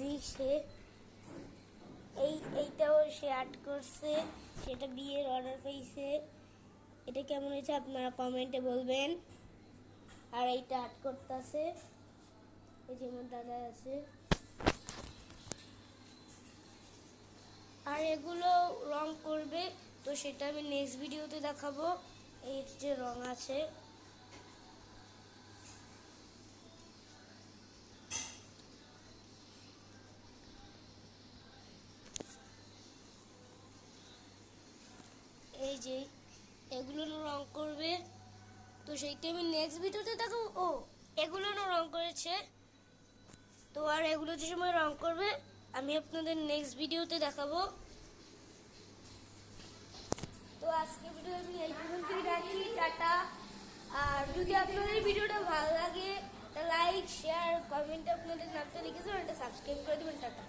জি সে এইটাও সে আর্ট করছে, সেটা বিয়ের অর্ডার পেয়েছে। এটা কেমন হয়েছে আপনারা কমেন্টে বলবেন। আর এইটা আর্ট করতেছে, এই যে আমার দাদা আছে। আর এগুলো রং করবে, তো সেটা আমি নেক্সট ভিডিওতে দেখাবো। এই যে রং আছে, এই যে এগুলো রং করবে, তো সেইটা আমি নেক্সট ভিডিওতে দেখাবো। ও এগুলো রং করেছে, তো আর এগুলো যে সময় রং করবে আমি আপনাদের নেক্সট ভিডিওতে দেখাবো। তো আজকে ভিডিও আমি এই পর্যন্তই রাখি, টাটা। আর যদি আপনাদের ভিডিওটা ভালো লাগে তা লাইক শেয়ার কমেন্টে আপনাদের নামটা লিখে দেবেন, এটা সাবস্ক্রাইব করে দেবেন, টাটা।